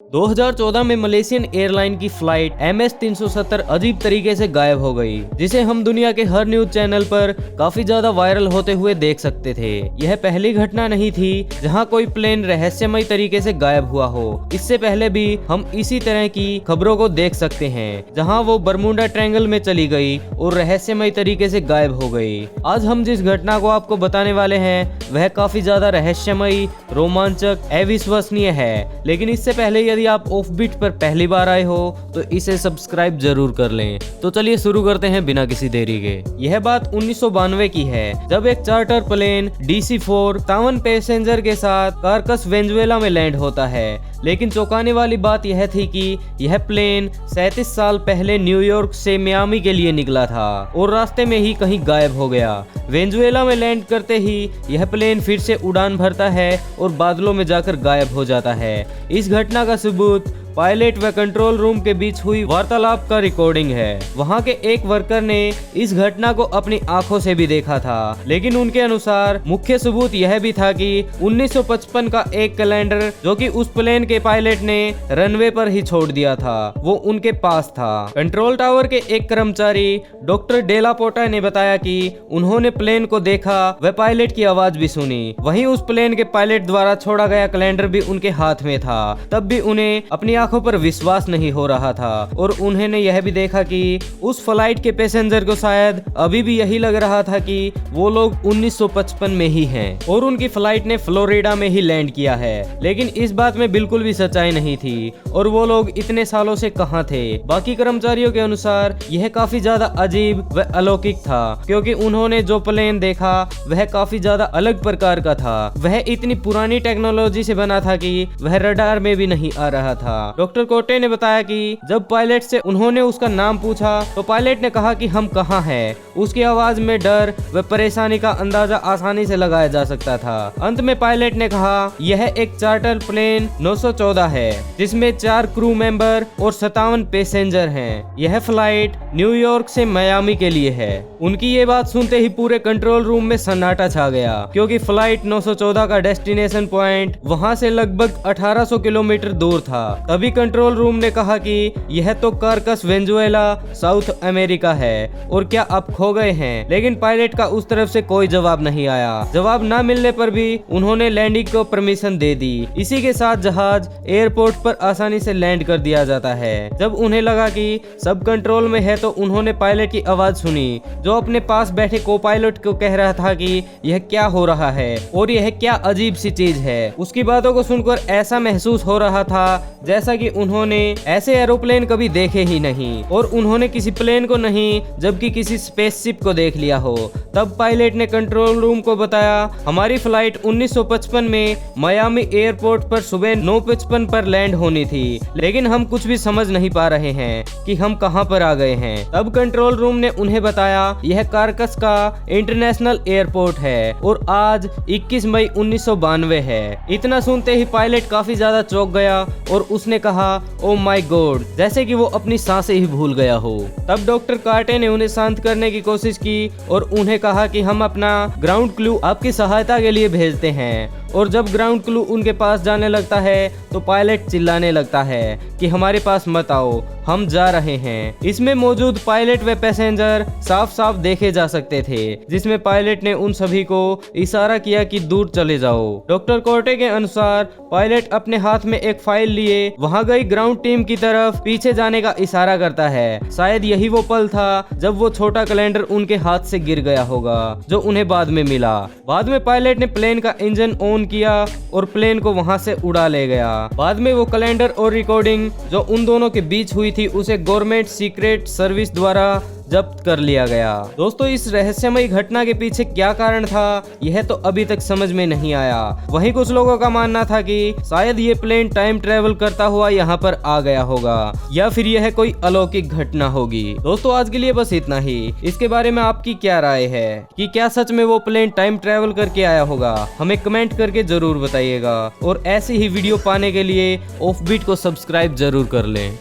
2014 में Malaysian airline की flight MS-370 अजीब तरीके से गायब हो गई, जिसे हम दुनिया के हर न्यूज चैनल पर काफी ज्यादा वायरल होते हुए देख सकते थे। यह पहली घटना नहीं थी जहां कोई प्लेन रहस्यमय तरीके से गायब हुआ हो। इससे पहले भी हम इसी तरह की खबरों को देख सकते हैं, जहां वो बरमूडा ट्रायंगल में चली गई और रहस्यमय तरीके से गायब हो गई। आज हम जिस घटना को आपको बताने वाले हैं वह काफी ज्यादा रहस्यमयी, रोमांचक, अविश्वसनीय है। लेकिन इससे पहले यदि आप ऑफ बीट पर पहली बार आए हो तो इसे सब्सक्राइब जरूर कर लें। तो चलिए शुरू करते हैं बिना किसी देरी के। यह बात 1992 की है, जब एक चार्टर प्लेन DC-4 57 पैसेंजर के साथ कारकस वेनेजुएला में लैंड होता है। लेकिन चौंकाने वाली बात यह थी कि यह प्लेन 37 साल पहले न्यूयॉर्क से मियामी के लिए निकला था और रास्ते में ही कहीं गायब हो गया। वेनेजुएला में लैंड करते ही यह प्लेन फिर से उड़ान भरता है और बादलों में जाकर गायब हो जाता है। इस घटना का सबूत पायलट व कंट्रोल रूम के बीच हुई वार्तालाप का रिकॉर्डिंग है। वहां के एक वर्कर ने इस घटना को अपनी आंखों से भी देखा था, लेकिन उनके अनुसार मुख्य सबूत यह भी था कि 1955 का एक कैलेंडर जो कि उस प्लेन के पायलट ने रनवे पर ही छोड़ दिया था, वो उनके पास था। कंट्रोल टावर के एक कर्मचारी डॉक्टर डेला पोटा ने बताया कि उन्होंने प्लेन को देखा व पायलट की आवाज भी सुनी। वहीं उस प्लेन के पायलट द्वारा छोड़ा गया कैलेंडर भी उनके हाथ में था। तब भी उन्हें अपनी आंखों पर विश्वास नहीं हो रहा था और उन्होंने यह भी देखा कि उस फ्लाइट के पैसेंजर को शायद अभी भी यही लग रहा था कि वो लोग 1955 में ही हैं और उनकी फ्लाइट ने फ्लोरिडा में ही लैंड किया है। लेकिन इस बात में बिल्कुल भी सच्चाई नहीं थी और वो लोग इतने सालों से कहां थे। बाकी कर्मचारियों के अनुसार यह काफी ज्यादा अजीब व अलौकिक था, क्योंकि उन्होंने जो प्लेन देखा वह काफी ज्यादा अलग प्रकार का था। वह इतनी पुरानी टेक्नोलॉजी से बना था कि वह रडार में भी नहीं आ रहा था। डॉक्टर कोटे ने बताया कि जब पायलट से उन्होंने उसका नाम पूछा तो पायलट ने कहा कि हम कहाँ हैं। उसकी आवाज में डर व परेशानी का अंदाजा आसानी से लगाया जा सकता था। अंत में पायलट ने कहा यह एक चार्टर प्लेन 914 है, जिसमें 4 क्रू मेंबर और 57 पैसेंजर हैं। यह फ्लाइट न्यूयॉर्क से मियामी के लिए है। उनकी ये बात सुनते ही पूरे कंट्रोल रूम में सन्नाटा छा गया, क्योंकि फ्लाइट 914 का डेस्टिनेशन पॉइंट वहां से लगभग 1800 किलोमीटर दूर था। तभी कंट्रोल रूम ने कहा कि यह तो कारकस वेनेजुएला, साउथ अमेरिका है और क्या आप खो गए हैं। लेकिन पायलट का उस तरफ से कोई जवाब नहीं आया। जवाब न मिलने पर भी उन्होंने लैंडिंग को परमिशन दे दी। इसी के साथ जहाज एयरपोर्ट पर आसानी से लैंड कर दिया जाता है। जब उन्हें लगा कि सब कंट्रोल में है तो उन्होंने पायलट की आवाज सुनी, जो अपने पास बैठे को पायलट को कह रहा था कि यह क्या हो रहा है और यह क्या अजीब सी चीज है। उसकी बातों को सुनकर ऐसा महसूस हो रहा था जैसा कि उन्होंने ऐसे एरोप्लेन कभी देखे ही नहीं और उन्होंने किसी प्लेन को नहीं जबकि किसी स्पेसशिप को देख लिया हो। तब पायलट ने कंट्रोल रूम को बताया हमारी फ्लाइट 1955 में मियामी एयरपोर्ट पर सुबह 9:55 पर लैंड होनी थी, लेकिन हम कुछ भी समझ नहीं पा रहे हैं कि हम कहां पर आ गए हैं। तब कंट्रोल रूम ने उन्हें बताया यह कारकस का इंटरनेशनल एयरपोर्ट है और आज 21 मई 1992 है। इतना सुनते ही पायलट काफी ज्यादा चौंक गया और उसने कहा ओ माय गॉड, जैसे कि वो अपनी सांसें ही भूल गया हो। तब डॉक्टर कार्टे ने उन्हें शांत करने की कोशिश की और उन्हें कहा कि हम अपना ग्राउंड क्रू आपकी सहायता के लिए भेजते हैं। और जब ग्राउंड क्रू उनके पास जाने लगता है तो पायलट चिल्लाने लगता है कि हमारे पास मत आओ, हम जा रहे हैं। इसमें मौजूद पायलट व पैसेंजर साफ साफ देखे जा सकते थे, जिसमें पायलट ने उन सभी को इशारा किया कि दूर चले जाओ। डॉक्टर कोर्टे के अनुसार पायलट अपने हाथ में एक फाइल लिए वहां गई ग्राउंड टीम की तरफ पीछे जाने का इशारा करता है। शायद यही वो पल था जब वो छोटा कैलेंडर उनके हाथ से गिर गया होगा, जो उन्हें बाद में मिला। बाद में पायलट ने प्लेन का इंजन ऑन किया और प्लेन को वहां से उड़ा ले गया। बाद में वो कैलेंडर और रिकॉर्डिंग जो उन दोनों के बीच हुई थी उसे गवर्नमेंट सीक्रेट सर्विस द्वारा जब्त कर लिया गया। दोस्तों, इस रहस्यमयी घटना के पीछे क्या कारण था यह तो अभी तक समझ में नहीं आया। वहीं कुछ लोगों का मानना था कि शायद ये प्लेन टाइम ट्रेवल करता हुआ यहाँ पर आ गया होगा या फिर यह कोई अलौकिक घटना होगी। दोस्तों, आज के लिए बस इतना ही। इसके बारे में आपकी क्या राय है कि क्या सच में वो प्लेन टाइम ट्रेवल करके आया होगा? हमें कमेंट करके जरूर बताइएगा और ऐसी ही वीडियो पाने के लिए ऑफ बीट को सब्सक्राइब जरूर कर लें।